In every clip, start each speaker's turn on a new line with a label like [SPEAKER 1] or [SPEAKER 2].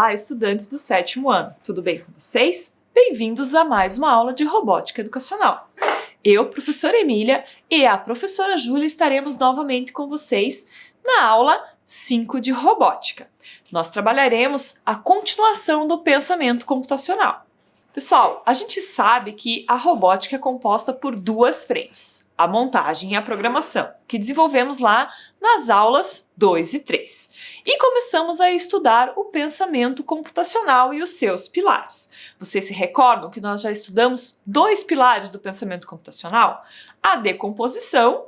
[SPEAKER 1] Olá, estudantes do 7º ano, tudo bem com vocês? Bem-vindos a mais uma aula de robótica educacional. Eu, professora Emília, e a professora Júlia estaremos novamente com vocês na aula 5 de robótica. Nós trabalharemos a continuação do pensamento computacional. Pessoal, a gente sabe que a robótica é composta por duas frentes, a montagem e a programação, que desenvolvemos lá nas aulas 2 e 3. E começamos a estudar o pensamento computacional e os seus pilares. Vocês se recordam que nós já estudamos dois pilares do pensamento computacional? A decomposição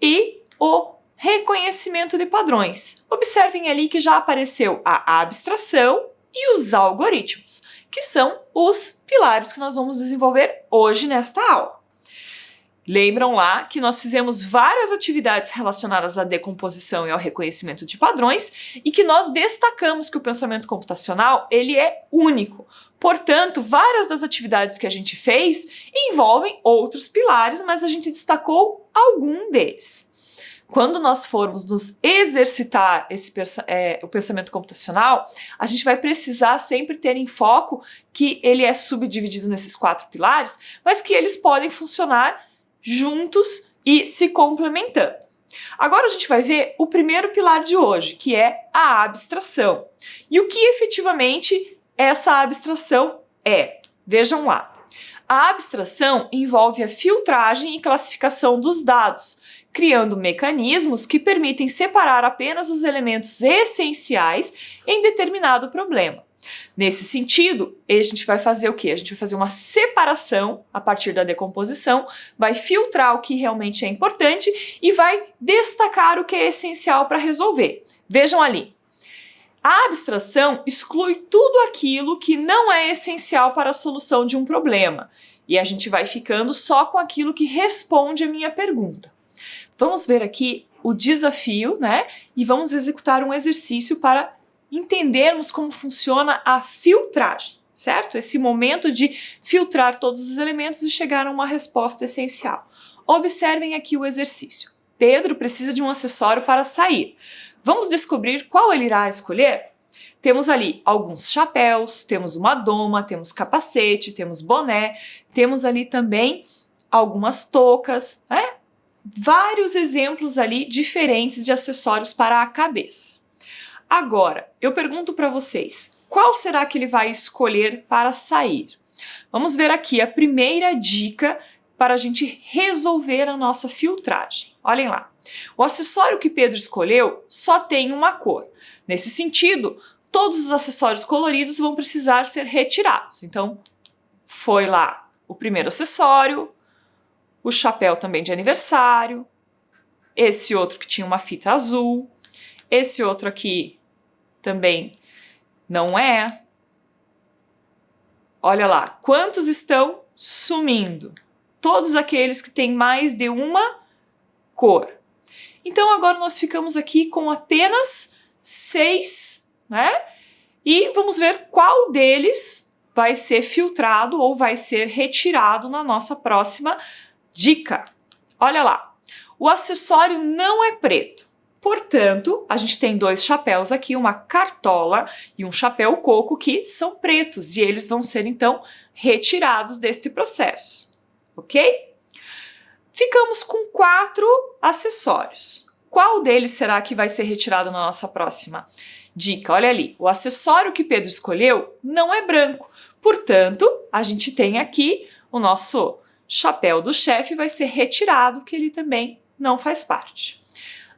[SPEAKER 1] e o reconhecimento de padrões. Observem ali que já apareceu a abstração e os algoritmos, que são os pilares que nós vamos desenvolver hoje nesta aula. Lembram lá que nós fizemos várias atividades relacionadas à decomposição e ao reconhecimento de padrões e que nós destacamos que o pensamento computacional ele é único. Portanto, várias das atividades que a gente fez envolvem outros pilares, mas a gente destacou algum deles. Quando nós formos nos exercitar o pensamento computacional, a gente vai precisar sempre ter em foco que ele é subdividido nesses 4 pilares, mas que eles podem funcionar juntos e se complementando. Agora a gente vai ver o primeiro pilar de hoje, que é a abstração. E o que efetivamente essa abstração é? Vejam lá. A abstração envolve a filtragem e classificação dos dados, criando mecanismos que permitem separar apenas os elementos essenciais em determinado problema. Nesse sentido, a gente vai fazer o quê? A gente vai fazer uma separação a partir da decomposição, vai filtrar o que realmente é importante e vai destacar o que é essencial para resolver. Vejam ali. A abstração exclui tudo aquilo que não é essencial para a solução de um problema. E a gente vai ficando só com aquilo que responde à minha pergunta. Vamos ver aqui o desafio, né? E vamos executar um exercício para entendermos como funciona a filtragem, certo? Esse momento de filtrar todos os elementos e chegar a uma resposta essencial. Observem aqui o exercício. Pedro precisa de um acessório para sair. Vamos descobrir qual ele irá escolher? Temos ali alguns chapéus, temos uma doma, temos capacete, temos boné, temos ali também algumas toucas, né? Vários exemplos ali diferentes de acessórios para a cabeça. Agora, eu pergunto para vocês, qual será que ele vai escolher para sair? Vamos ver aqui a primeira dica para a gente resolver a nossa filtragem. Olhem lá. O acessório que Pedro escolheu só tem uma cor. Nesse sentido, todos os acessórios coloridos vão precisar ser retirados. Então, foi lá o primeiro acessório, o chapéu também de aniversário, esse outro que tinha uma fita azul, esse outro aqui também não é. Olha lá, quantos estão sumindo? Todos aqueles que têm mais de uma cor. Então agora nós ficamos aqui com apenas 6, né? E vamos ver qual deles vai ser filtrado ou vai ser retirado na nossa próxima dica. Olha lá, o acessório não é preto. Portanto, a gente tem 2 chapéus aqui, uma cartola e um chapéu coco que são pretos e eles vão ser então retirados deste processo, ok? Ficamos com 4 acessórios. Qual deles será que vai ser retirado na nossa próxima dica? Olha ali, o acessório que Pedro escolheu não é branco. Portanto, a gente tem aqui o nosso chapéu do chefe vai ser retirado, que ele também não faz parte.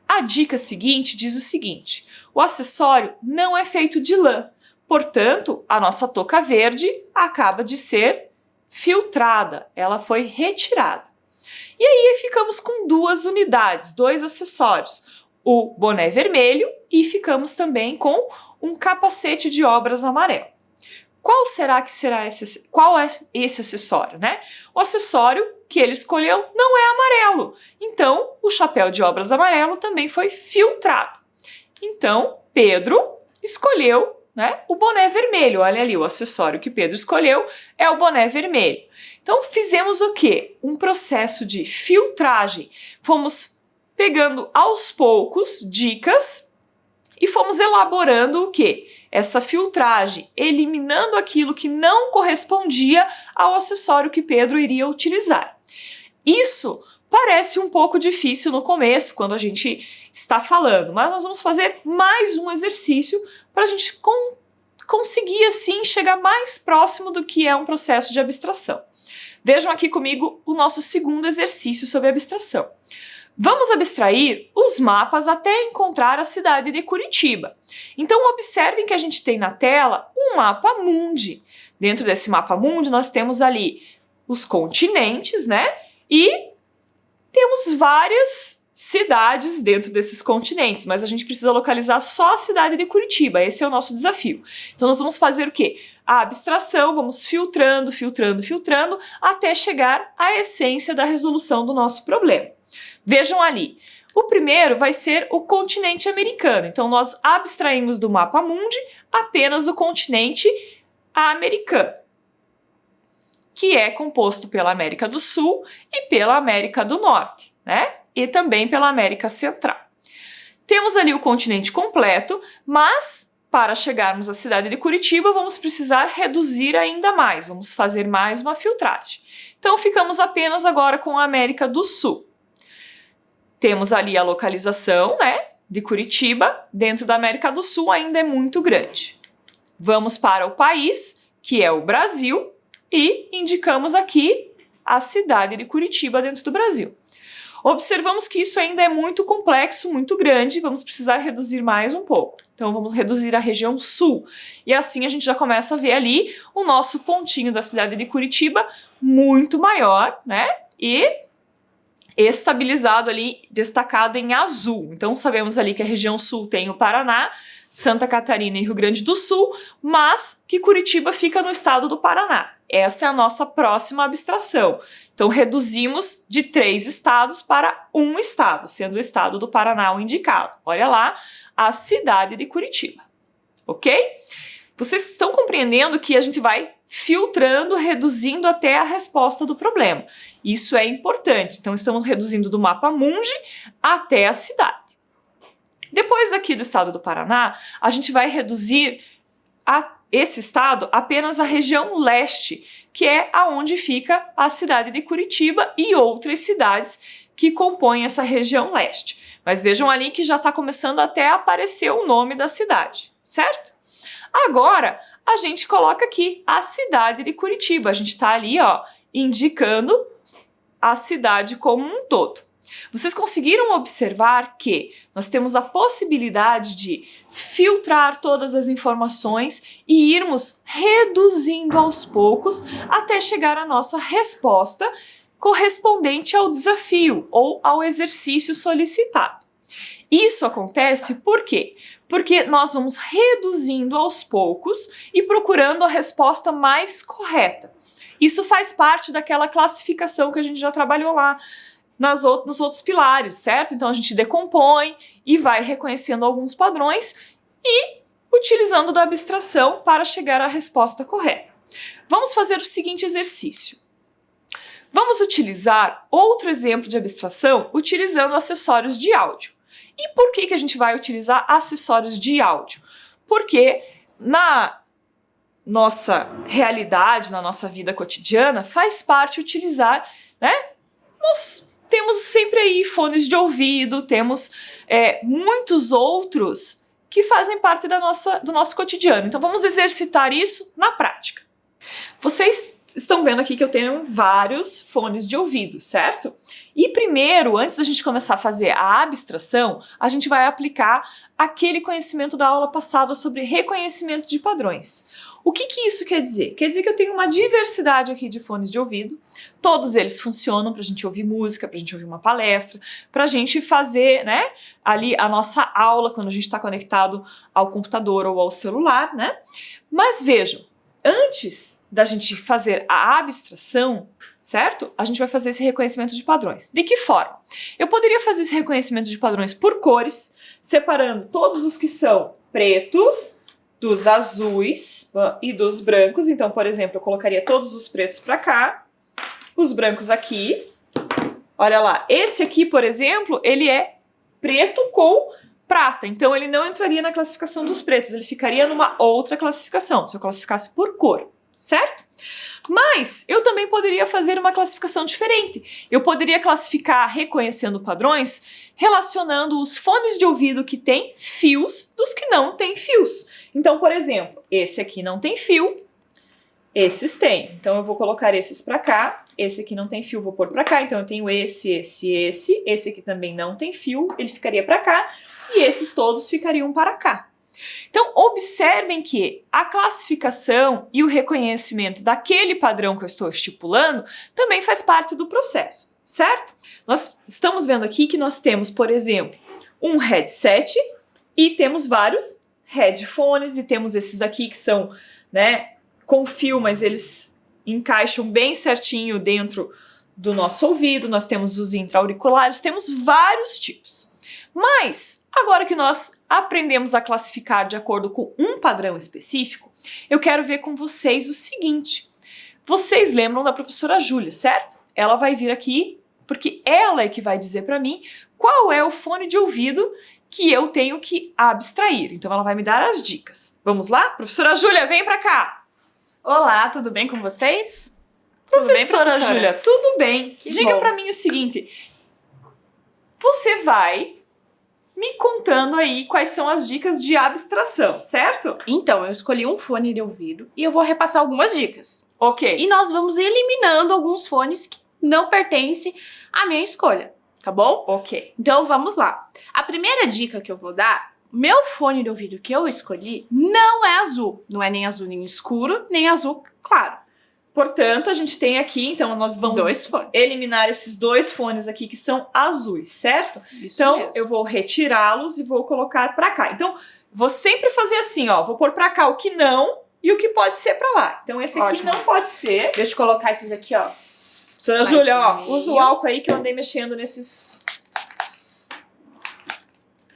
[SPEAKER 1] A dica seguinte diz o seguinte, o acessório não é feito de lã, portanto, a nossa touca verde acaba de ser filtrada, ela foi retirada. E aí ficamos com 2 unidades, 2 acessórios, o boné vermelho e ficamos também com um capacete de obras amarelo. Qual será esse acessório, né? O acessório que ele escolheu não é amarelo. Então, o chapéu de obras amarelo também foi filtrado. Então, Pedro escolheu, né, o boné vermelho. Olha ali, o acessório que Pedro escolheu é o boné vermelho. Então, fizemos o quê? Um processo de filtragem. Fomos pegando aos poucos dicas E fomos elaborando o quê? Essa filtragem, eliminando aquilo que não correspondia ao acessório que Pedro iria utilizar. Isso parece um pouco difícil no começo, quando a gente está falando, mas nós vamos fazer mais um exercício para a gente conseguir, assim, chegar mais próximo do que é um processo de abstração. Vejam aqui comigo o nosso segundo exercício sobre abstração. Vamos abstrair os mapas até encontrar a cidade de Curitiba. Então observem que a gente tem na tela um mapa mundi. Dentro desse mapa mundi nós temos ali os continentes, né? E temos várias cidades dentro desses continentes, mas a gente precisa localizar só a cidade de Curitiba. Esse é o nosso desafio. Então nós vamos fazer o quê? A abstração, vamos filtrando, filtrando, filtrando, até chegar à essência da resolução do nosso problema. Vejam ali, o primeiro vai ser o continente americano. Então nós abstraímos do mapa mundi apenas o continente americano, que é composto pela América do Sul e pela América do Norte, né? E também pela América Central. Temos ali o continente completo, mas para chegarmos à cidade de Curitiba, vamos precisar reduzir ainda mais, vamos fazer mais uma filtragem. Então ficamos apenas agora com a América do Sul. Temos ali a localização, né, de Curitiba, dentro da América do Sul ainda é muito grande. Vamos para o país, que é o Brasil, e indicamos aqui a cidade de Curitiba dentro do Brasil. Observamos que isso ainda é muito complexo, muito grande, vamos precisar reduzir mais um pouco. Então vamos reduzir a região sul. E assim a gente já começa a ver ali o nosso pontinho da cidade de Curitiba muito maior, né? E estabilizado ali, destacado em azul. Então sabemos ali que a região sul tem o Paraná, Santa Catarina e Rio Grande do Sul, mas que Curitiba fica no estado do Paraná. Essa é a nossa próxima abstração. Então reduzimos de 3 estados para um estado, sendo o estado do Paraná o indicado. Olha lá, a cidade de Curitiba. Ok? Vocês estão compreendendo que a gente vai filtrando, reduzindo até a resposta do problema. Isso é importante. Então estamos reduzindo do mapa mundi até a cidade. Depois aqui do estado do Paraná, a gente vai reduzir esse estado apenas a região leste, que é aonde fica a cidade de Curitiba e outras cidades que compõem essa região leste. Mas vejam ali que já está começando até a aparecer o nome da cidade, certo? Agora, a gente coloca aqui a cidade de Curitiba. A gente está ali, ó, indicando a cidade como um todo. Vocês conseguiram observar que nós temos a possibilidade de filtrar todas as informações e irmos reduzindo aos poucos até chegar à nossa resposta correspondente ao desafio ou ao exercício solicitado. Isso acontece por quê? Porque nós vamos reduzindo aos poucos e procurando a resposta mais correta. Isso faz parte daquela classificação que a gente já trabalhou lá nos outros pilares, certo? Então a gente decompõe e vai reconhecendo alguns padrões e utilizando da abstração para chegar à resposta correta. Vamos fazer o seguinte exercício. Vamos utilizar outro exemplo de abstração utilizando acessórios de áudio. E por que a gente vai utilizar acessórios de áudio? Porque na nossa realidade, na nossa vida cotidiana, faz parte utilizar, né? Nós temos sempre aí fones de ouvido, temos muitos outros que fazem parte do nosso cotidiano. Então vamos exercitar isso na prática. Vocês estão vendo aqui que eu tenho vários fones de ouvido, certo? E primeiro, antes da gente começar a fazer a abstração, a gente vai aplicar aquele conhecimento da aula passada sobre reconhecimento de padrões. O que isso quer dizer? Quer dizer que eu tenho uma diversidade aqui de fones de ouvido, todos eles funcionam para a gente ouvir música, para a gente ouvir uma palestra, para a gente fazer, né, ali a nossa aula quando a gente está conectado ao computador ou ao celular, né? Mas vejam, antes da gente fazer a abstração, certo? A gente vai fazer esse reconhecimento de padrões. De que forma? Eu poderia fazer esse reconhecimento de padrões por cores, separando todos os que são preto, dos azuis e dos brancos. Então, por exemplo, eu colocaria todos os pretos para cá, os brancos aqui. Olha lá, esse aqui, por exemplo, ele é preto com prata, então ele não entraria na classificação dos pretos, ele ficaria numa outra classificação, se eu classificasse por cor, certo? Mas eu também poderia fazer uma classificação diferente. Eu poderia classificar, reconhecendo padrões, relacionando os fones de ouvido que têm fios dos que não têm fios. Então, por exemplo, esse aqui não tem fio, esses têm. Então eu vou colocar esses para cá, esse aqui não tem fio, vou pôr para cá. Então eu tenho esse aqui também não tem fio, ele ficaria para cá, e esses todos ficariam para cá. Então, observem que a classificação e o reconhecimento daquele padrão que eu estou estipulando também faz parte do processo, certo? Nós estamos vendo aqui que nós temos, por exemplo, um headset e temos vários headphones e temos esses daqui que são, né, com fio, mas eles encaixam bem certinho dentro do nosso ouvido. Nós temos os intra-auriculares, temos vários tipos. Mas, agora que nós aprendemos a classificar de acordo com um padrão específico, eu quero ver com vocês o seguinte. Vocês lembram da professora Júlia, certo? Ela vai vir aqui porque ela é que vai dizer para mim qual é o fone de ouvido que eu tenho que abstrair. Então, ela vai me dar as dicas. Vamos lá? Professora Júlia, vem para cá!
[SPEAKER 2] Olá, tudo bem com vocês?
[SPEAKER 1] Professora Júlia, tudo bem? Diga para mim o seguinte. Você vai me contando aí quais são as dicas de abstração, certo?
[SPEAKER 2] Então, eu escolhi um fone de ouvido e eu vou repassar algumas dicas.
[SPEAKER 1] Ok.
[SPEAKER 2] E nós vamos eliminando alguns fones que não pertencem à minha escolha, tá bom?
[SPEAKER 1] Ok.
[SPEAKER 2] Então, vamos lá. A primeira dica que eu vou dar, meu fone de ouvido que eu escolhi não é azul. Não é nem azul nem escuro, nem azul claro.
[SPEAKER 1] Portanto, a gente tem aqui, então nós vamos eliminar esses dois fones aqui que são azuis, certo?
[SPEAKER 2] Isso
[SPEAKER 1] então,
[SPEAKER 2] mesmo.
[SPEAKER 1] eu vou retirá-los e vou colocar para cá. Então, vou sempre fazer assim, ó, vou pôr para cá o que não e o que pode ser para lá. Então, esse aqui não pode ser.
[SPEAKER 2] Deixa eu colocar esses aqui, ó.
[SPEAKER 1] Professora Júlia, ó, usa o álcool aí que eu andei mexendo nesses.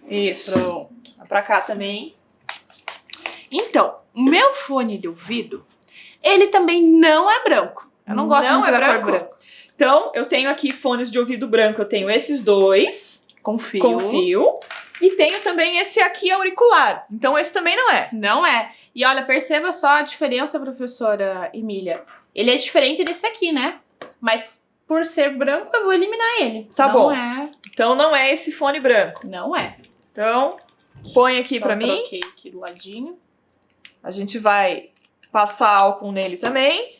[SPEAKER 1] Isso.
[SPEAKER 2] Pronto.
[SPEAKER 1] Para cá também.
[SPEAKER 2] Então, o meu fone de ouvido, ele também não é branco. Eu não gosto muito da cor branca.
[SPEAKER 1] Então, eu tenho aqui fones de ouvido branco. Eu tenho esses dois.
[SPEAKER 2] Com fio.
[SPEAKER 1] E tenho também esse aqui auricular. Então, esse também não é.
[SPEAKER 2] Não é. E olha, perceba só a diferença, professora Emília. Ele é diferente desse aqui, né? Mas por ser branco, eu vou eliminar ele.
[SPEAKER 1] Tá bom.
[SPEAKER 2] Não é.
[SPEAKER 1] Então, não é esse fone branco.
[SPEAKER 2] Não é.
[SPEAKER 1] Então, põe aqui pra mim.
[SPEAKER 2] Troquei aqui do ladinho.
[SPEAKER 1] A gente vai passar álcool nele também.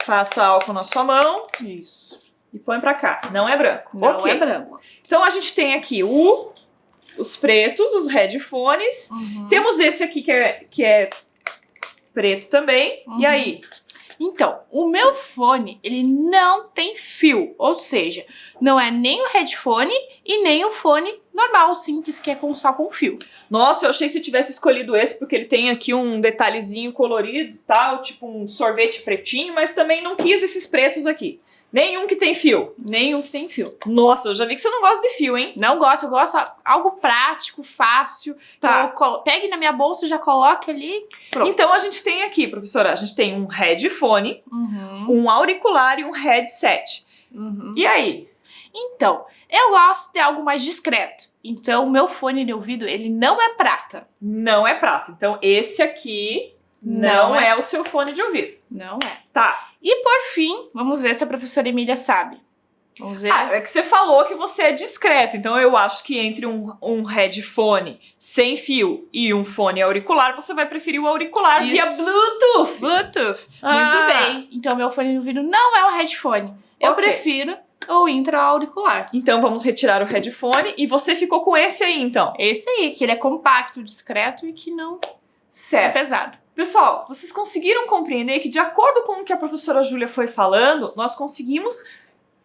[SPEAKER 1] Passa álcool na sua mão.
[SPEAKER 2] Isso.
[SPEAKER 1] E põe pra cá. Não é branco.
[SPEAKER 2] Não é branco.
[SPEAKER 1] Então, a gente tem aqui os pretos, os headphones. Temos esse aqui que é preto também. E aí?
[SPEAKER 2] Então, o meu fone, ele não tem fio. Ou seja, não é nem o headphone e nem o fone normal, simples, que é só com fio.
[SPEAKER 1] Nossa, eu achei que você tivesse escolhido esse, porque ele tem aqui um detalhezinho colorido e tal, tipo um sorvete pretinho, mas também não quis esses pretos aqui. Nenhum que tem fio.
[SPEAKER 2] Nenhum que tem fio.
[SPEAKER 1] Nossa, eu já vi que você não gosta de fio, hein?
[SPEAKER 2] Não gosto, eu gosto de algo prático, fácil.
[SPEAKER 1] Tá.
[SPEAKER 2] Pegue na minha bolsa, já coloque ali, pronto.
[SPEAKER 1] Então a gente tem aqui, professora, a gente tem um headphone, um auricular e um headset. E aí?
[SPEAKER 2] Então, eu gosto de algo mais discreto. Então, o meu fone de ouvido, ele não é prata.
[SPEAKER 1] Não é prata. Então, esse aqui não é o seu fone de ouvido.
[SPEAKER 2] Não é.
[SPEAKER 1] Tá.
[SPEAKER 2] E por fim, vamos ver se a professora Emília sabe. Vamos ver.
[SPEAKER 1] É que você falou que você é discreta. Então, eu acho que entre um headphone sem fio e um fone auricular, você vai preferir o auricular via Bluetooth.
[SPEAKER 2] Bluetooth. Muito bem. Então, meu fone de ouvido não é um headphone. Eu prefiro o intra-auricular.
[SPEAKER 1] Então, vamos retirar o headphone. E você ficou com esse aí, então?
[SPEAKER 2] Esse aí, que ele é compacto, discreto e que não é pesado.
[SPEAKER 1] Pessoal, vocês conseguiram compreender que, de acordo com o que a professora Júlia foi falando, nós conseguimos...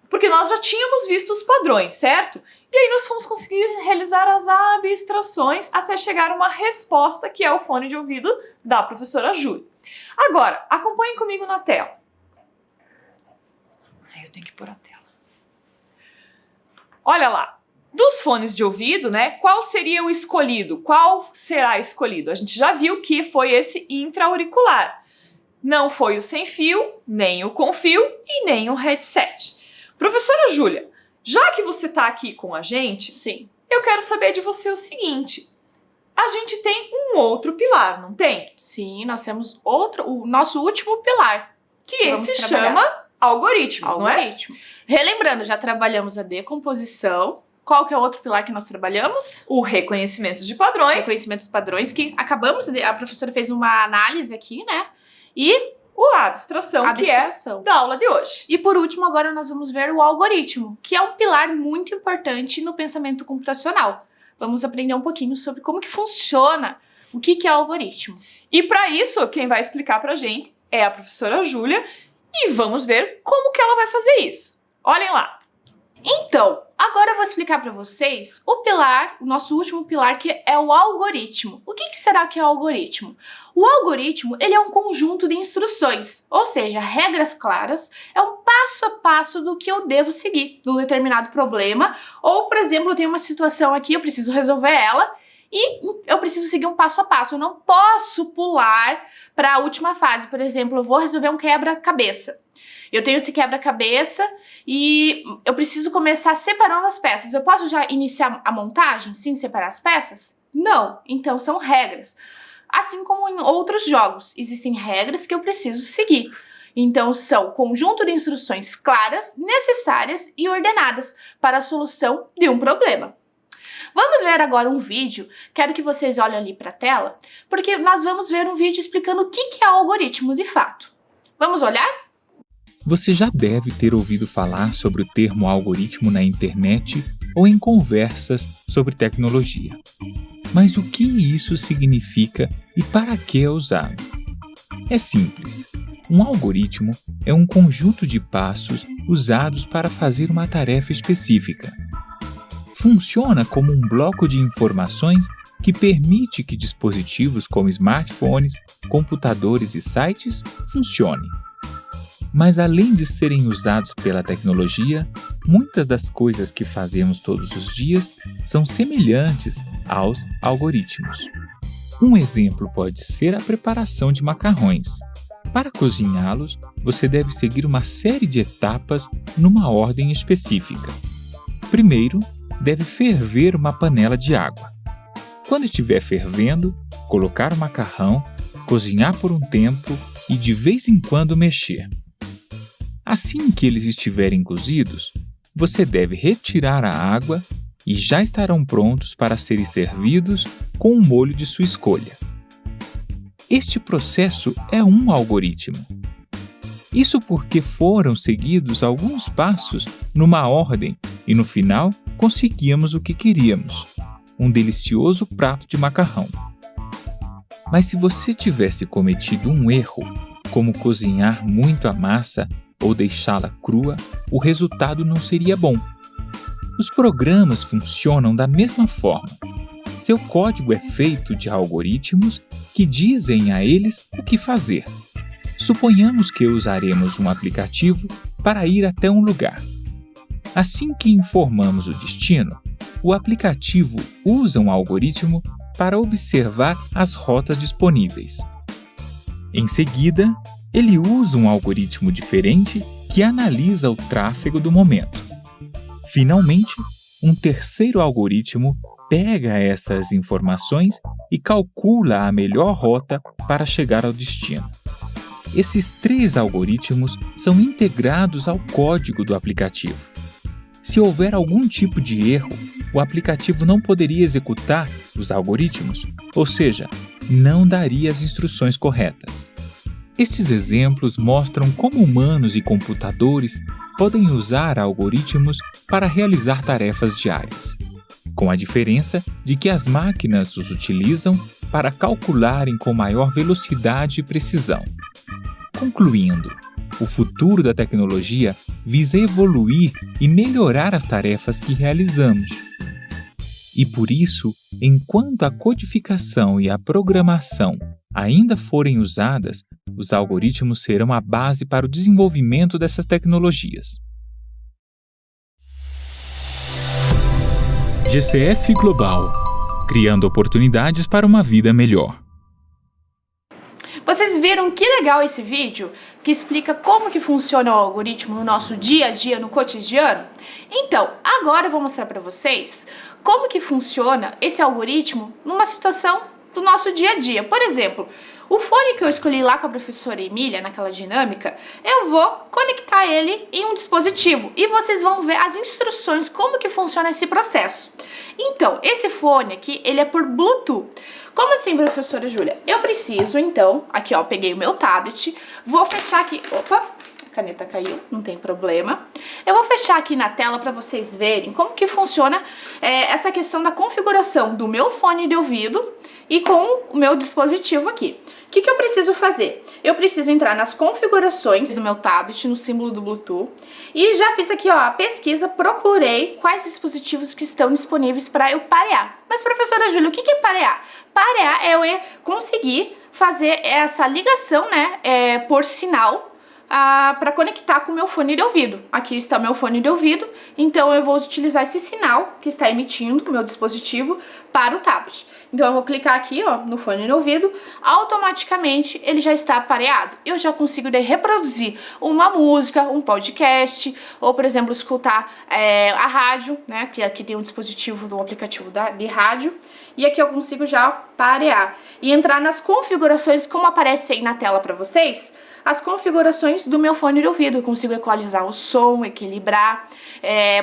[SPEAKER 1] Porque nós já tínhamos visto os padrões, certo? E aí nós fomos conseguir realizar as abstrações até chegar a uma resposta, que é o fone de ouvido da professora Júlia. Agora, acompanhem comigo na tela. Eu tenho que pôr a tela. Olha lá. Dos fones de ouvido, né? Qual seria o escolhido? Qual será escolhido? A gente já viu que foi esse intra-auricular. Não foi o sem fio, nem o com fio e nem o headset. Professora Júlia, já que você está aqui com a gente,
[SPEAKER 2] sim,
[SPEAKER 1] eu quero saber de você o seguinte. A gente tem um outro pilar, não tem?
[SPEAKER 2] Sim, nós temos o nosso último pilar.
[SPEAKER 1] Que esse chama algoritmos, não é?
[SPEAKER 2] Algoritmo. Relembrando, já trabalhamos a decomposição. Qual que é o outro pilar que nós trabalhamos?
[SPEAKER 1] O reconhecimento de padrões.
[SPEAKER 2] Reconhecimento dos padrões, que a professora fez uma análise aqui, né? E
[SPEAKER 1] a abstração, que é da aula de hoje.
[SPEAKER 2] E por último, agora nós vamos ver o algoritmo, que é um pilar muito importante no pensamento computacional. Vamos aprender um pouquinho sobre como que funciona, o que é o algoritmo.
[SPEAKER 1] E para isso, quem vai explicar pra gente é a professora Júlia, e vamos ver como que ela vai fazer isso. Olhem lá.
[SPEAKER 2] Então, agora eu vou explicar para vocês o nosso último pilar, que é o algoritmo. O que será que é o algoritmo? O algoritmo, ele é um conjunto de instruções, ou seja, regras claras, é um passo a passo do que eu devo seguir num determinado problema, ou, por exemplo, eu tenho uma situação aqui, eu preciso resolver ela, e eu preciso seguir um passo a passo, eu não posso pular para a última fase. Por exemplo, eu vou resolver um quebra-cabeça. Eu tenho esse quebra-cabeça e eu preciso começar separando as peças. Eu posso já iniciar a montagem sem separar as peças? Não. Então são regras. Assim como em outros jogos, existem regras que eu preciso seguir. Então são conjunto de instruções claras, necessárias e ordenadas para a solução de um problema. Vamos ver agora um vídeo, quero que vocês olhem ali para a tela, porque nós vamos ver um vídeo explicando o que é o algoritmo de fato. Vamos olhar?
[SPEAKER 3] Você já deve ter ouvido falar sobre o termo algoritmo na internet ou em conversas sobre tecnologia. Mas o que isso significa e para que é usado? É simples. Um algoritmo é um conjunto de passos usados para fazer uma tarefa específica. Funciona como um bloco de informações que permite que dispositivos como smartphones, computadores e sites funcionem. Mas além de serem usados pela tecnologia, muitas das coisas que fazemos todos os dias são semelhantes aos algoritmos. Um exemplo pode ser a preparação de macarrões. Para cozinhá-los, você deve seguir uma série de etapas numa ordem específica. Primeiro, deve ferver uma panela de água. Quando estiver fervendo, colocar o macarrão, cozinhar por um tempo e de vez em quando mexer. Assim que eles estiverem cozidos, você deve retirar a água e já estarão prontos para serem servidos com um molho de sua escolha. Este processo é um algoritmo. Isso porque foram seguidos alguns passos numa ordem e no final conseguíamos o que queríamos, um delicioso prato de macarrão. Mas se você tivesse cometido um erro, como cozinhar muito a massa ou deixá-la crua, o resultado não seria bom. Os programas funcionam da mesma forma. Seu código é feito de algoritmos que dizem a eles o que fazer. Suponhamos que usaremos um aplicativo para ir até um lugar. Assim que informamos o destino, o aplicativo usa um algoritmo para observar as rotas disponíveis. Em seguida, ele usa um algoritmo diferente que analisa o tráfego do momento. Finalmente, um terceiro algoritmo pega essas informações e calcula a melhor rota para chegar ao destino. Esses três algoritmos são integrados ao código do aplicativo. Se houver algum tipo de erro, o aplicativo não poderia executar os algoritmos, ou seja, não daria as instruções corretas. Estes exemplos mostram como humanos e computadores podem usar algoritmos para realizar tarefas diárias, com a diferença de que as máquinas os utilizam para calcularem com maior velocidade e precisão. Concluindo, o futuro da tecnologia visa evoluir e melhorar as tarefas que realizamos. E por isso, enquanto a codificação e a programação ainda forem usadas, os algoritmos serão a base para o desenvolvimento dessas tecnologias. GCF Global, criando oportunidades para uma vida melhor.
[SPEAKER 2] Vocês viram que legal esse vídeo que explica como que funciona o algoritmo no nosso dia a dia, no cotidiano? Então, agora eu vou mostrar para vocês como que funciona esse algoritmo numa situação do nosso dia a dia. Por exemplo, o fone que eu escolhi lá com a professora Emília, naquela dinâmica, eu vou conectar ele em um dispositivo e vocês vão ver as instruções, como que funciona esse processo. Então, esse fone aqui, ele é por Bluetooth. Como assim, professora Júlia? Eu preciso, então, aqui ó, peguei o meu tablet, vou fechar aqui, opa, a caneta caiu, não tem problema. Eu vou fechar aqui na tela para vocês verem como que funciona essa questão da configuração do meu fone de ouvido e com o meu dispositivo aqui. O que eu preciso fazer? Eu preciso entrar nas configurações do meu tablet, no símbolo do Bluetooth, e já fiz aqui ó, a pesquisa, procurei quais dispositivos que estão disponíveis para eu parear. Mas professora Júlia, o que é parear? Parear é eu conseguir fazer essa ligação, né, por sinal, para conectar com o meu fone de ouvido. Aqui está meu fone de ouvido, então eu vou utilizar esse sinal que está emitindo o meu dispositivo para o tablet. Então eu vou clicar aqui ó, no fone de ouvido, automaticamente ele já está pareado. Eu já consigo reproduzir uma música, um podcast, ou por exemplo escutar a rádio, né, que aqui tem um dispositivo do aplicativo de rádio, e aqui eu consigo já parear e entrar nas configurações, como aparece aí na tela para vocês, as configurações do meu fone de ouvido. Eu consigo equalizar o som, equilibrar,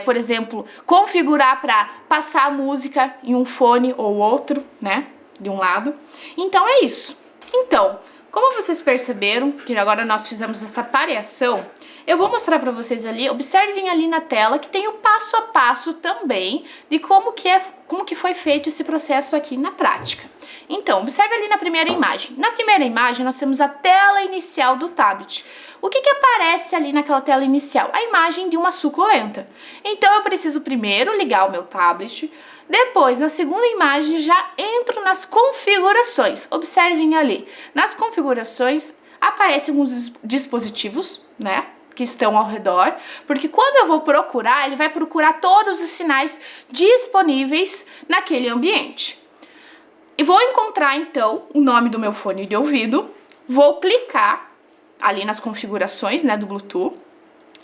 [SPEAKER 2] por exemplo, configurar para passar a música em um fone ou outro, né, de um lado. Então é isso. Então, como vocês perceberam que agora nós fizemos essa pareação, eu vou mostrar para vocês ali, observem ali na tela que tem o passo a passo também de como que foi feito esse processo aqui na prática. Então, observe ali na primeira imagem. Na primeira imagem nós temos a tela inicial do tablet. O que aparece ali naquela tela inicial? A imagem de uma suculenta. Então eu preciso primeiro ligar o meu tablet, depois na segunda imagem já entro nas configurações. Observem ali, nas configurações aparecem alguns dispositivos, né, que estão ao redor, porque quando eu vou procurar, ele vai procurar todos os sinais disponíveis naquele ambiente. E vou encontrar então o nome do meu fone de ouvido, vou clicar ali nas configurações, né, do Bluetooth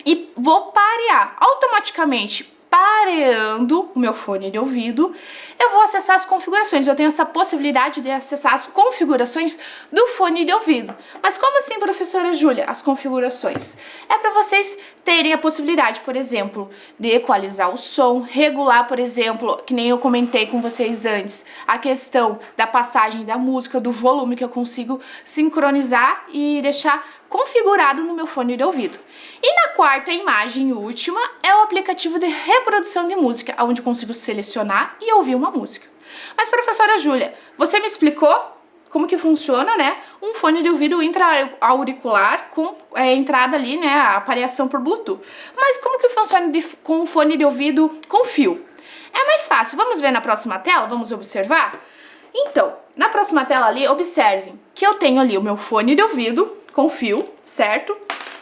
[SPEAKER 2] e vou parear. Automaticamente pareando o meu fone de ouvido, eu vou acessar as configurações. Eu tenho essa possibilidade de acessar as configurações do fone de ouvido. Mas como assim, professora Júlia, as configurações? É para vocês terem a possibilidade, por exemplo, de equalizar o som, regular, por exemplo, que nem eu comentei com vocês antes, a questão da passagem da música, do volume que eu consigo sincronizar e deixar configurado no meu fone de ouvido. E na quarta imagem última é o aplicativo de reprodução de música, onde eu consigo selecionar e ouvir uma música. Mas professora Júlia, você me explicou como que funciona, né, um fone de ouvido intra-auricular com entrada ali, né, a pareação por Bluetooth. Mas como que funciona com um fone de ouvido com fio? É mais fácil. Vamos ver na próxima tela? Vamos observar? Então, na próxima tela ali, observem que eu tenho ali o meu fone de ouvido com fio, certo?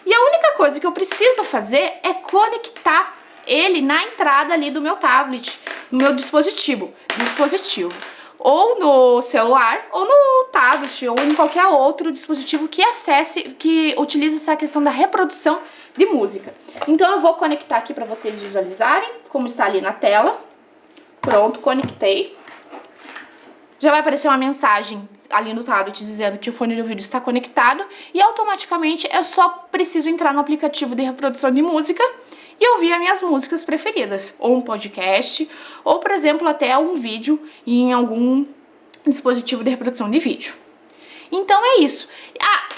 [SPEAKER 2] E a única coisa que eu preciso fazer é conectar ele na entrada ali do meu tablet, no meu dispositivo. Ou no celular, ou no tablet, ou em qualquer outro dispositivo que que utilize essa questão da reprodução de música. Então eu vou conectar aqui para vocês visualizarem como está ali na tela. Pronto, conectei. Já vai aparecer uma mensagem ali no tablet dizendo que o fone de ouvido está conectado e automaticamente eu só preciso entrar no aplicativo de reprodução de música e ouvir as minhas músicas preferidas, ou um podcast, ou por exemplo até um vídeo em algum dispositivo de reprodução de vídeo. Então é isso.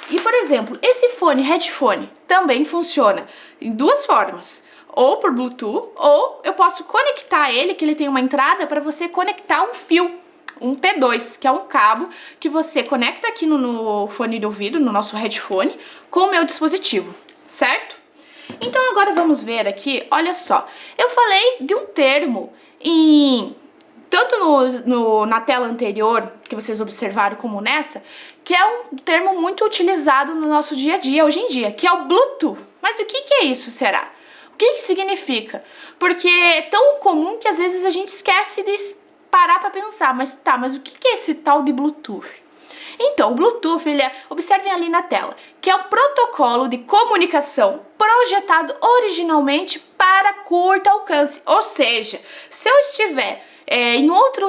[SPEAKER 2] E por exemplo, esse headphone também funciona em duas formas. Ou por Bluetooth, ou eu posso conectar ele, que ele tem uma entrada para você conectar um fio. Um P2, que é um cabo que você conecta aqui no fone de ouvido, no nosso headphone, com o meu dispositivo, certo? Então agora vamos ver aqui, olha só, eu falei de um termo tanto na tela anterior, que vocês observaram como nessa, que é um termo muito utilizado no nosso dia a dia, hoje em dia, que é o Bluetooth. Mas o que é isso, será? O que significa? Porque é tão comum que às vezes a gente esquece de parar para pensar, mas o que é esse tal de Bluetooth? Então, o Bluetooth, observem ali na tela, que é um protocolo de comunicação projetado originalmente para curto alcance. Ou seja, se eu estiver em outro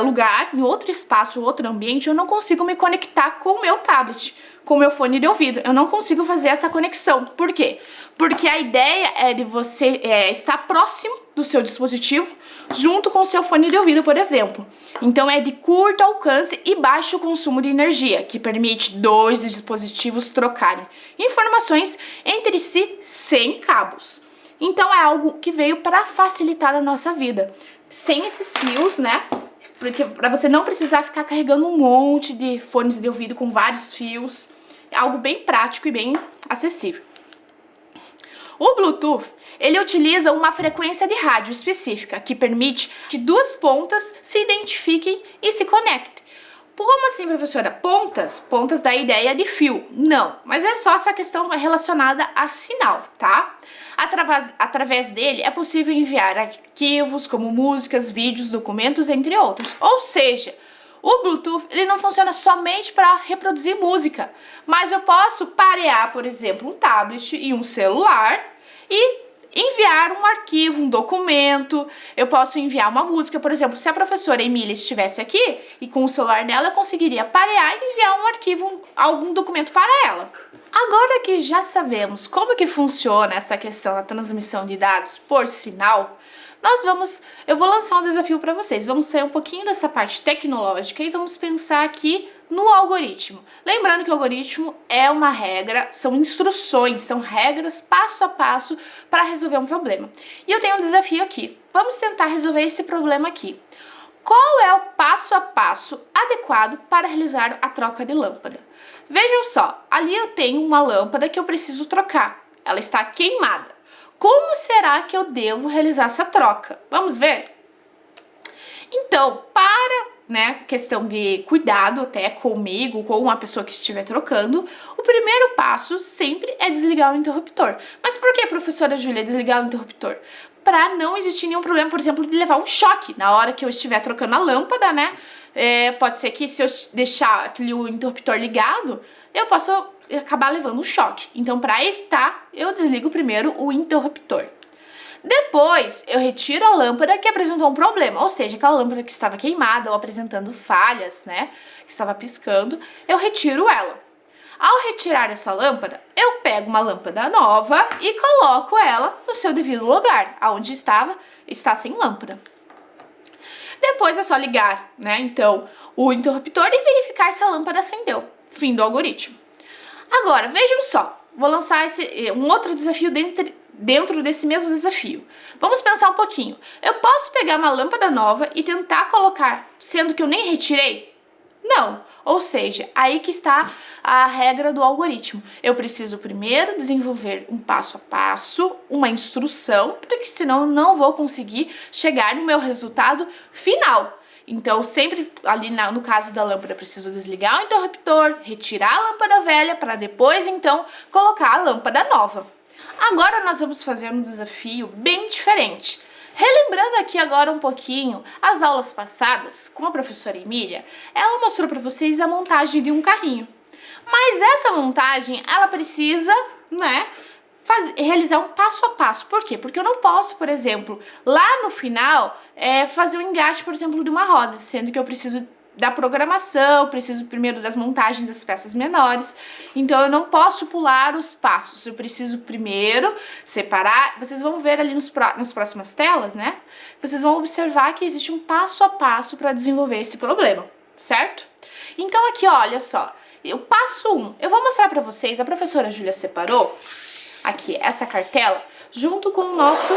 [SPEAKER 2] lugar, em outro espaço, outro ambiente, eu não consigo me conectar com o meu tablet, com o meu fone de ouvido. Eu não consigo fazer essa conexão. Por quê? Porque a ideia é de você estar próximo do seu dispositivo, junto com o seu fone de ouvido, por exemplo. Então é de curto alcance e baixo consumo de energia, que permite dois dispositivos trocarem informações entre si sem cabos. Então é algo que veio para facilitar a nossa vida, sem esses fios, né? Porque para você não precisar ficar carregando um monte de fones de ouvido com vários fios, é algo bem prático e bem acessível. O Bluetooth, ele utiliza uma frequência de rádio específica que permite que duas pontas se identifiquem e se conectem. Como assim, professora? Pontas? Pontas da ideia de fio. Não, mas é só essa questão relacionada a sinal, tá? Através dele é possível enviar arquivos como músicas, vídeos, documentos, entre outros. Ou seja, o Bluetooth ele não funciona somente para reproduzir música, mas eu posso parear, por exemplo, um tablet e um celular e enviar um arquivo, um documento. Eu posso enviar uma música, por exemplo, se a professora Emília estivesse aqui e com o celular dela, eu conseguiria parear e enviar um arquivo, algum documento para ela. Agora que já sabemos como que funciona essa questão da transmissão de dados por sinal, eu vou lançar um desafio para vocês. Vamos sair um pouquinho dessa parte tecnológica e vamos pensar aqui no algoritmo. Lembrando que o algoritmo é uma regra, são instruções, são regras passo a passo para resolver um problema. E eu tenho um desafio aqui. Vamos tentar resolver esse problema aqui. Qual é o passo a passo adequado para realizar a troca de lâmpada? Vejam só, ali eu tenho uma lâmpada que eu preciso trocar. Ela está queimada. Como será que eu devo realizar essa troca? Vamos ver? Então, questão de cuidado até comigo, com uma pessoa que estiver trocando, o primeiro passo sempre é desligar o interruptor. Mas por que, professora Júlia, desligar o interruptor? Para não existir nenhum problema, por exemplo, de levar um choque na hora que eu estiver trocando a lâmpada, né? Pode ser que se eu deixar o interruptor ligado, eu posso acabar levando um choque. Então, para evitar, eu desligo primeiro o interruptor. Depois, eu retiro a lâmpada que apresentou um problema, ou seja, aquela lâmpada que estava queimada ou apresentando falhas, né, que estava piscando, eu retiro ela. Ao retirar essa lâmpada, eu pego uma lâmpada nova e coloco ela no seu devido lugar, aonde está sem lâmpada. Depois é só ligar, né, então, o interruptor e verificar se a lâmpada acendeu. Fim do algoritmo. Agora, vejam só, vou lançar um outro desafio dentro desse mesmo desafio. Vamos pensar um pouquinho. Eu posso pegar uma lâmpada nova e tentar colocar, sendo que eu nem retirei? Não. Ou seja, aí que está a regra do algoritmo. Eu preciso primeiro desenvolver um passo a passo, uma instrução, porque senão eu não vou conseguir chegar no meu resultado final. Então, sempre ali no caso da lâmpada, eu preciso desligar o interruptor, retirar a lâmpada velha para depois, então, colocar a lâmpada nova. Agora nós vamos fazer um desafio bem diferente. Relembrando aqui agora um pouquinho as aulas passadas com a professora Emília, ela mostrou para vocês a montagem de um carrinho. Mas essa montagem, ela precisa, realizar um passo a passo. Por quê? Porque eu não posso, por exemplo, lá no final, fazer um engate, por exemplo, de uma roda, sendo que eu preciso da programação, preciso primeiro das montagens das peças menores, então eu não posso pular os passos, eu preciso primeiro separar. Vocês vão ver ali nas próximas telas, né? Vocês vão observar que existe um passo a passo para desenvolver esse problema, certo? Então aqui, olha só, o passo 1, eu vou mostrar para vocês, a professora Júlia separou aqui essa cartela junto com o nosso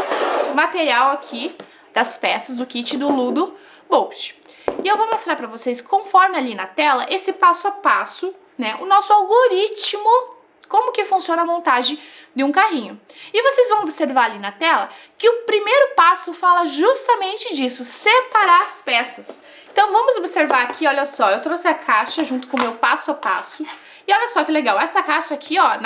[SPEAKER 2] material aqui das peças do kit do Ludo Bolt. E eu vou mostrar para vocês, conforme ali na tela, esse passo a passo, né, o nosso algoritmo, como que funciona a montagem de um carrinho. E vocês vão observar ali na tela que o primeiro passo fala justamente disso, separar as peças. Então vamos observar aqui, olha só, eu trouxe a caixa junto com o meu passo a passo. E olha só que legal, essa caixa aqui, ó,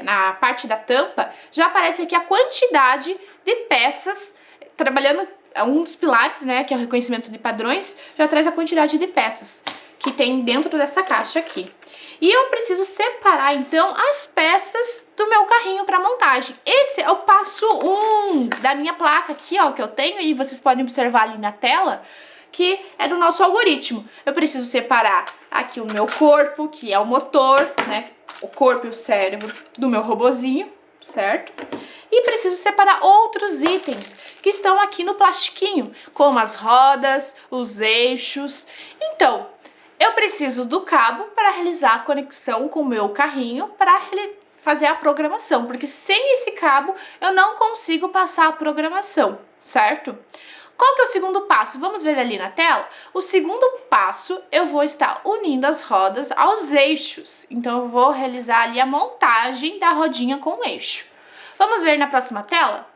[SPEAKER 2] na parte da tampa, já aparece aqui a quantidade de peças, trabalhando um dos pilares, né, que é o reconhecimento de padrões, já traz a quantidade de peças. que tem dentro dessa caixa aqui. E eu preciso separar, então, as peças do meu carrinho para montagem. Esse é o passo 1 da minha placa aqui, ó, que eu tenho, e vocês podem observar ali na tela, que é do nosso algoritmo. Eu preciso separar aqui o meu corpo, que é o motor, né, o corpo e o cérebro do meu robozinho, certo? E preciso separar outros itens que estão aqui no plastiquinho, como as rodas, os eixos. Então, eu preciso do cabo para realizar a conexão com o meu carrinho, para fazer a programação, porque sem esse cabo eu não consigo passar a programação, certo? Qual que é o segundo passo? Vamos ver ali na tela? O segundo passo, eu vou estar unindo as rodas aos eixos. Então, eu vou realizar ali a montagem da rodinha com o eixo. Vamos ver na próxima tela?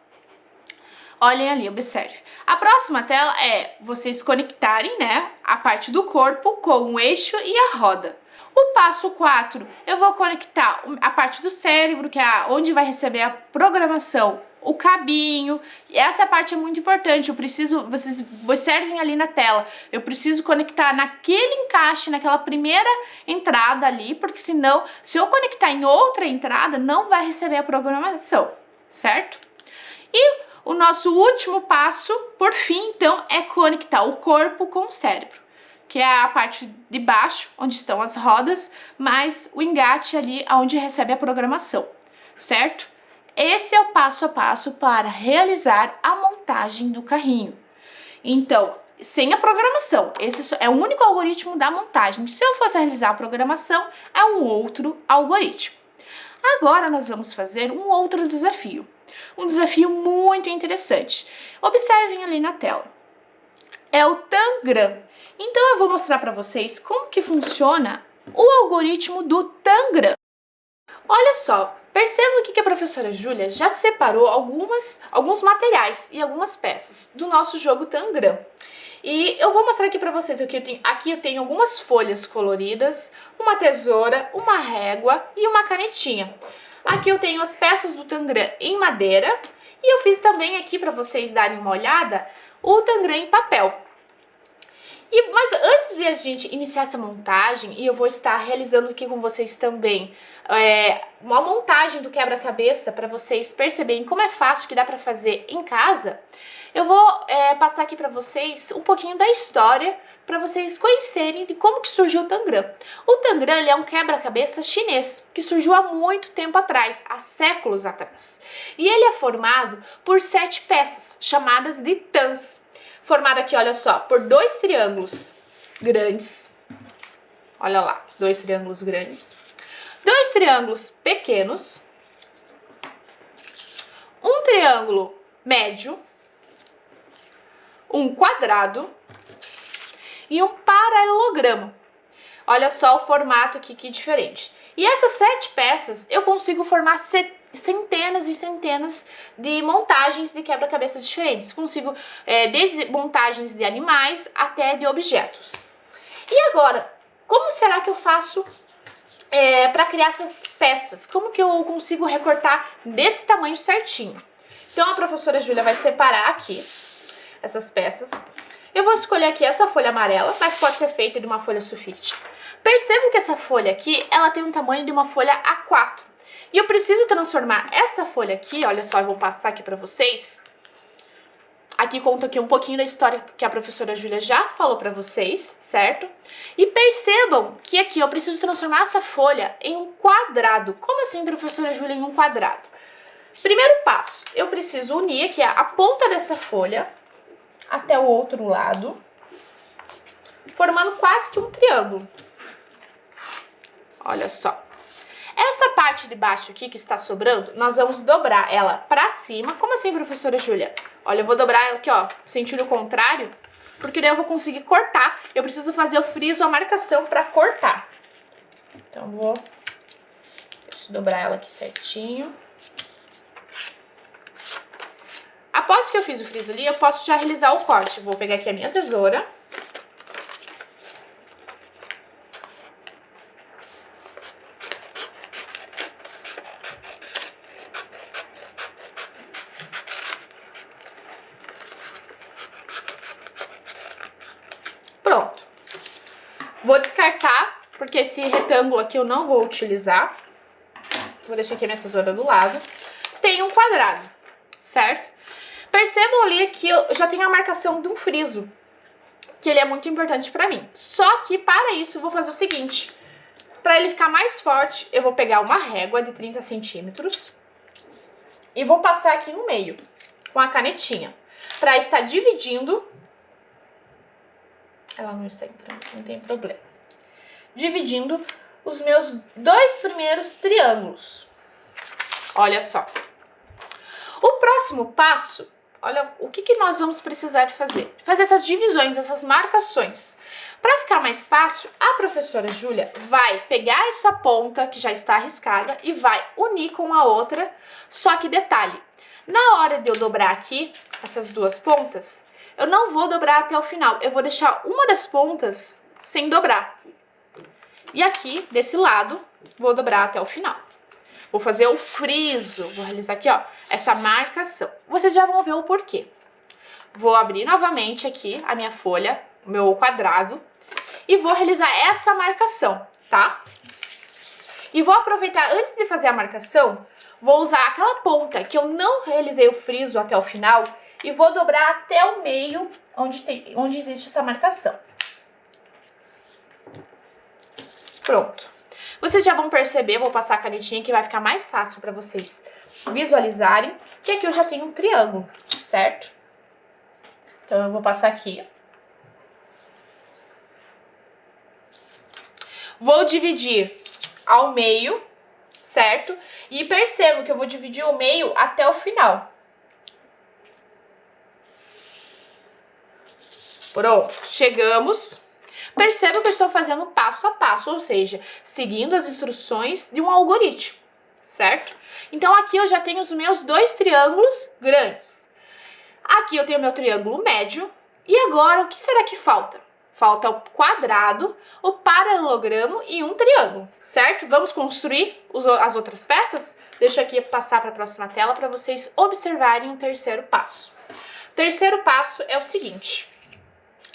[SPEAKER 2] Olhem ali, observe. A próxima tela é vocês conectarem, né, a parte do corpo com o eixo e a roda. O passo 4, eu vou conectar a parte do cérebro, que é onde vai receber a programação, o cabinho. E essa parte é muito importante, vocês observem ali na tela, eu preciso conectar naquele encaixe, naquela primeira entrada ali, porque senão, se eu conectar em outra entrada, não vai receber a programação, certo? E o nosso último passo, por fim, então, é conectar o corpo com o cérebro, que é a parte de baixo, onde estão as rodas, mais o engate ali, onde recebe a programação, certo? Esse é o passo a passo para realizar a montagem do carrinho. Então, sem a programação, esse é o único algoritmo da montagem. Se eu fosse realizar a programação, é um outro algoritmo. Agora nós vamos fazer um outro desafio. Um desafio muito interessante. Observem ali na tela. É o Tangram. Então eu vou mostrar para vocês como que funciona o algoritmo do Tangram. Olha só, percebam aqui que a professora Júlia já separou alguns materiais e algumas peças do nosso jogo Tangram. E eu vou mostrar aqui para vocês o que eu tenho. Aqui eu tenho algumas folhas coloridas, uma tesoura, uma régua e uma canetinha. Aqui eu tenho as peças do Tangram em madeira e eu fiz também aqui para vocês darem uma olhada o Tangram em papel. Mas antes de a gente iniciar essa montagem, e eu vou estar realizando aqui com vocês também uma montagem do quebra-cabeça para vocês perceberem como é fácil que dá para fazer em casa, eu vou passar aqui para vocês um pouquinho da história para vocês conhecerem de como que surgiu o Tangram. O Tangram ele é um quebra-cabeça chinês que surgiu há muito tempo atrás, há séculos atrás. E ele é formado por 7 peças chamadas de tans. Formado aqui, olha só, por 2 triângulos grandes. Olha lá, 2 triângulos grandes. 2 triângulos pequenos. Um triângulo médio. Um quadrado. E um paralelogramo. Olha só o formato aqui que diferente. E essas 7 peças eu consigo formar centenas e centenas de montagens de quebra-cabeças diferentes. Consigo desde montagens de animais até de objetos. E agora, como será que eu faço para criar essas peças? Como que eu consigo recortar desse tamanho certinho? Então a professora Júlia vai separar aqui essas peças. Eu vou escolher aqui essa folha amarela, mas pode ser feita de uma folha sulfite. Percebam que essa folha aqui, ela tem um tamanho de uma folha A4. E eu preciso transformar essa folha aqui, olha só, eu vou passar aqui para vocês. Aqui conta aqui um pouquinho da história que a professora Júlia já falou para vocês, certo? E percebam que aqui eu preciso transformar essa folha em um quadrado. Como assim, professora Júlia, em um quadrado? Primeiro passo, eu preciso unir aqui a ponta dessa folha até o outro lado, formando quase que um triângulo. Olha só. Essa parte de baixo aqui que está sobrando, nós vamos dobrar ela pra cima. Como assim, professora Júlia? Olha, eu vou dobrar ela aqui, ó, sentido contrário, porque daí eu vou conseguir cortar. Eu preciso fazer o friso, a marcação pra cortar. Então, deixa eu dobrar ela aqui certinho. Após que eu fiz o friso ali, eu posso já realizar o corte. Vou pegar aqui a minha tesoura. vou descartar, porque esse retângulo aqui eu não vou utilizar. Vou deixar aqui a minha tesoura do lado. Tem um quadrado, certo? Percebam ali que eu já tenho a marcação de um friso, que ele é muito importante pra mim. Só que para isso eu vou fazer o seguinte. Para ele ficar mais forte, eu vou pegar uma régua de 30 centímetros e vou passar aqui no meio com a canetinha, para estar dividindo. Ela não está entrando, não tem problema. Dividindo os meus 2 primeiros triângulos. Olha só. O próximo passo, olha o que nós vamos precisar de fazer. Fazer essas divisões, essas marcações. Para ficar mais fácil, a professora Júlia vai pegar essa ponta que já está riscada e vai unir com a outra. Só que detalhe, na hora de eu dobrar aqui, essas duas pontas, eu não vou dobrar até o final. Eu vou deixar uma das pontas sem dobrar. E aqui, desse lado, vou dobrar até o final. Vou fazer o friso, vou realizar aqui, ó, essa marcação. Vocês já vão ver o porquê. Vou abrir novamente aqui a minha folha, o meu quadrado, e vou realizar essa marcação, tá? E vou aproveitar, antes de fazer a marcação, vou usar aquela ponta que eu não realizei o friso até o final e vou dobrar até o meio onde existe essa marcação. Pronto. Vocês já vão perceber, vou passar a canetinha que vai ficar mais fácil para vocês visualizarem, que aqui eu já tenho um triângulo, certo? Então eu vou passar aqui. Vou dividir ao meio, certo? E percebo que eu vou dividir o meio até o final. Pronto, chegamos. Perceba que eu estou fazendo passo a passo, ou seja, seguindo as instruções de um algoritmo, certo? Então aqui eu já tenho os meus 2 triângulos grandes. Aqui eu tenho meu triângulo médio. E agora, o que será que falta? Falta o quadrado, o paralelogramo e um triângulo, certo? Vamos construir as outras peças? Deixa eu aqui passar para a próxima tela para vocês observarem o terceiro passo. O terceiro passo é o seguinte.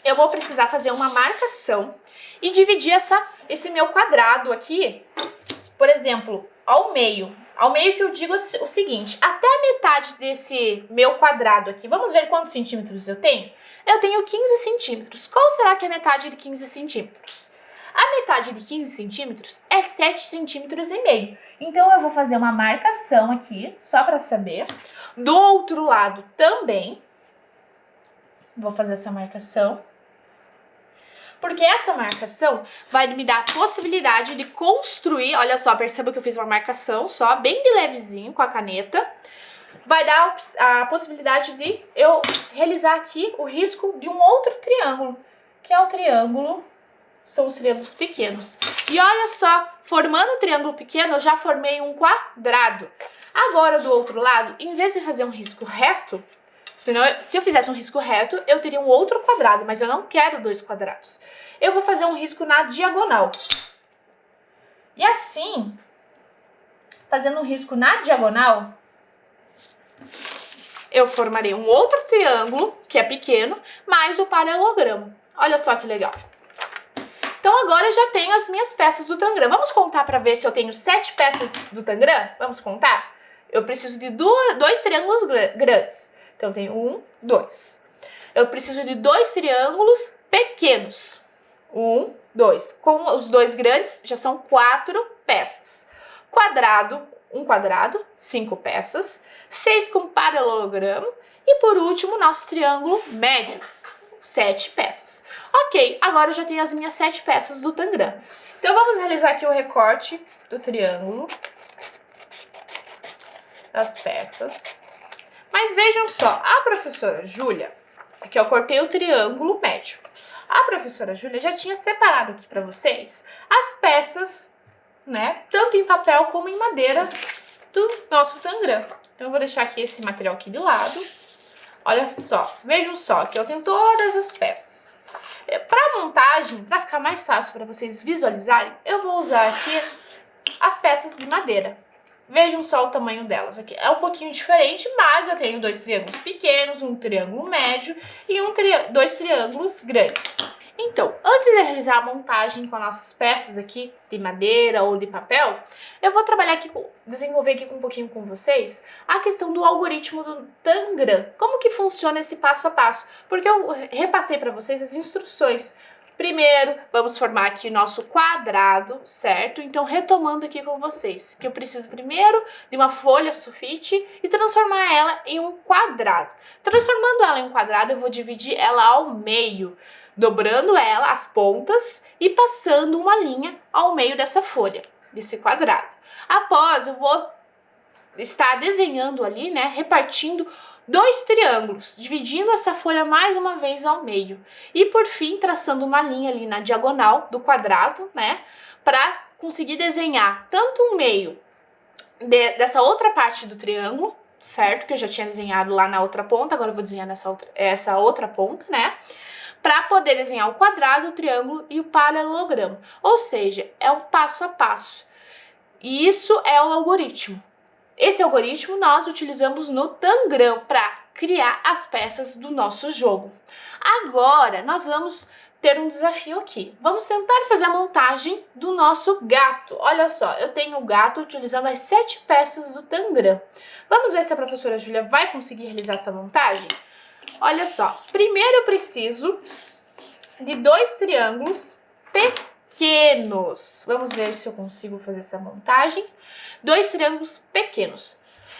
[SPEAKER 2] Eu vou precisar fazer uma marcação e dividir esse meu quadrado aqui, por exemplo, ao meio. Ao meio que eu digo o seguinte, até a metade desse meu quadrado aqui, vamos ver quantos centímetros eu tenho? Eu tenho 15 centímetros. Qual será que é a metade de 15 centímetros? A metade de 15 centímetros é 7 centímetros e meio. Então eu vou fazer uma marcação aqui, só para saber. Do outro lado também. Vou fazer essa marcação. Porque essa marcação vai me dar a possibilidade de construir, olha só, perceba que eu fiz uma marcação só, bem de levezinho com a caneta. Vai dar a possibilidade de eu realizar aqui o risco de um outro triângulo, que é o triângulo, são os triângulos pequenos. E olha só, formando o triângulo pequeno, eu já formei um quadrado. Agora, do outro lado, em vez de fazer um risco reto, senão, se eu fizesse um risco reto, eu teria um outro quadrado, mas eu não quero 2 quadrados. Eu vou fazer um risco na diagonal. E assim, fazendo um risco na diagonal, eu formarei um outro triângulo, que é pequeno, mais o paralelogramo. Olha só que legal. Então agora eu já tenho as minhas peças do Tangram. Vamos contar para ver se eu tenho 7 peças do Tangram? Vamos contar? Eu preciso de 2 triângulos grandes. Então, tem 1, 2. Eu preciso de 2 triângulos pequenos. 1, 2. Com os 2 grandes, já são 4 peças. Quadrado, um quadrado, 5 peças. 6 com paralelogramo. E, por último, nosso triângulo médio, 7 peças. Ok, agora eu já tenho as minhas 7 peças do Tangram. Então, vamos realizar aqui o recorte do triângulo. Das peças. Mas vejam só, a professora Júlia, aqui eu cortei o triângulo médio. A professora Júlia já tinha separado aqui para vocês as peças, né, tanto em papel como em madeira do nosso Tangram. Então eu vou deixar aqui esse material aqui de lado. Olha só, vejam só, que eu tenho todas as peças. Para montagem, para ficar mais fácil para vocês visualizarem, eu vou usar aqui as peças de madeira. Vejam só o tamanho delas aqui. É um pouquinho diferente, mas eu tenho 2 triângulos pequenos, um triângulo médio e 2 triângulos grandes. Então, antes de realizar a montagem com as nossas peças aqui, de madeira ou de papel, eu vou trabalhar aqui, desenvolver aqui um pouquinho com vocês a questão do algoritmo do Tangram. Como que funciona esse passo a passo? Porque eu repassei para vocês as instruções. Primeiro, vamos formar aqui o nosso quadrado, certo? Então, retomando aqui com vocês, que eu preciso primeiro de uma folha sulfite e transformar ela em um quadrado. Transformando ela em um quadrado, eu vou dividir ela ao meio, dobrando ela, as pontas, e passando uma linha ao meio dessa folha, desse quadrado. Após, eu vou estar desenhando ali, né, repartindo 2 triângulos, dividindo essa folha mais uma vez ao meio. E por fim, traçando uma linha ali na diagonal do quadrado, né? Para conseguir desenhar tanto o meio dessa outra parte do triângulo, certo? Que eu já tinha desenhado lá na outra ponta, agora eu vou desenhar essa outra ponta, né? Para poder desenhar o quadrado, o triângulo e o paralelogramo. Ou seja, é um passo a passo. E isso é o algoritmo. Esse algoritmo nós utilizamos no Tangram para criar as peças do nosso jogo. Agora, nós vamos ter um desafio aqui. Vamos tentar fazer a montagem do nosso gato. Olha só, eu tenho o gato utilizando as 7 peças do Tangram. Vamos ver se a professora Júlia vai conseguir realizar essa montagem? Olha só, primeiro eu preciso de 2 triângulos pequenos. Vamos ver se eu consigo fazer essa montagem. 2 triângulos pequenos.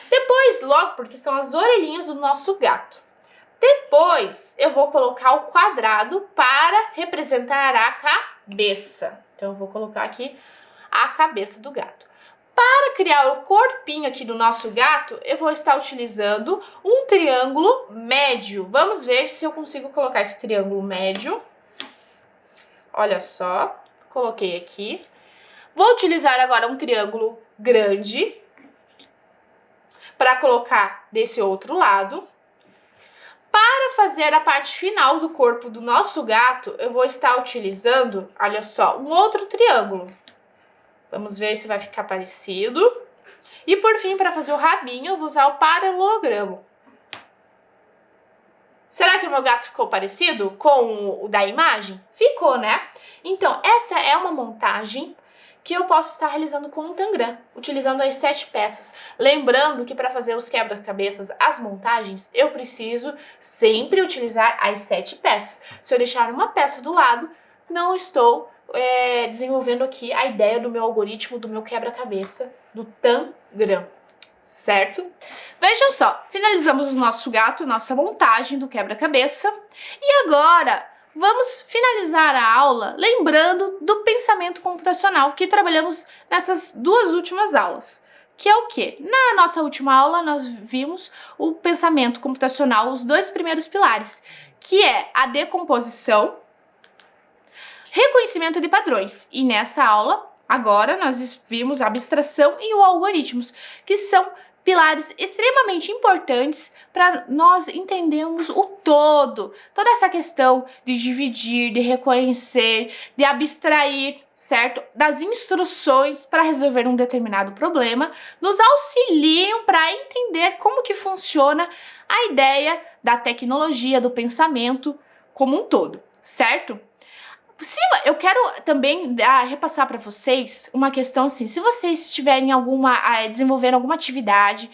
[SPEAKER 2] Depois, logo, porque são as orelhinhas do nosso gato. Depois, eu vou colocar o quadrado para representar a cabeça. Então, eu vou colocar aqui a cabeça do gato. Para criar o corpinho aqui do nosso gato, eu vou estar utilizando um triângulo médio. Vamos ver se eu consigo colocar esse triângulo médio. Olha só, coloquei aqui. Vou utilizar agora um triângulo grande para colocar desse outro lado. Para fazer a parte final do corpo do nosso gato, eu vou estar utilizando, olha só, um outro triângulo. Vamos ver se vai ficar parecido. E por fim, para fazer o rabinho, eu vou usar o paralelogramo. Será que o meu gato ficou parecido com o da imagem? Ficou, né? Então, essa é uma montagem que eu posso estar realizando com o Tangram, utilizando as 7 peças. Lembrando que para fazer os quebra-cabeças, as montagens, eu preciso sempre utilizar as 7 peças. Se eu deixar uma peça do lado, não estou desenvolvendo aqui a ideia do meu algoritmo, do meu quebra-cabeça, do Tangram, certo? Vejam só, finalizamos o nosso gato, nossa montagem do quebra-cabeça. E agora, vamos finalizar a aula lembrando do pensamento computacional que trabalhamos nessas 2 últimas aulas. Que é o quê? Na nossa última aula, nós vimos o pensamento computacional, os 2 primeiros pilares, que é a decomposição, reconhecimento de padrões. E nessa aula, agora, nós vimos a abstração e o algoritmos, que são pilares extremamente importantes para nós entendermos o todo. Toda essa questão de dividir, de reconhecer, de abstrair, certo? Das instruções para resolver um determinado problema, nos auxiliam para entender como que funciona a ideia da tecnologia, do pensamento como um todo, certo? Eu quero também repassar para vocês uma questão assim, se vocês estiverem desenvolvendo alguma atividade,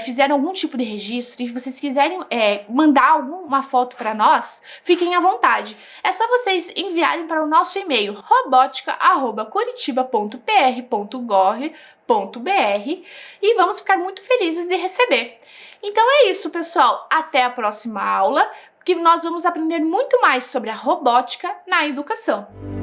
[SPEAKER 2] fizeram algum tipo de registro e vocês quiserem mandar alguma foto para nós, fiquem à vontade. É só vocês enviarem para o nosso e-mail robotica@curitiba.pr.gov.br e vamos ficar muito felizes de receber. Então é isso, pessoal. Até a próxima aula, que nós vamos aprender muito mais sobre a robótica na educação.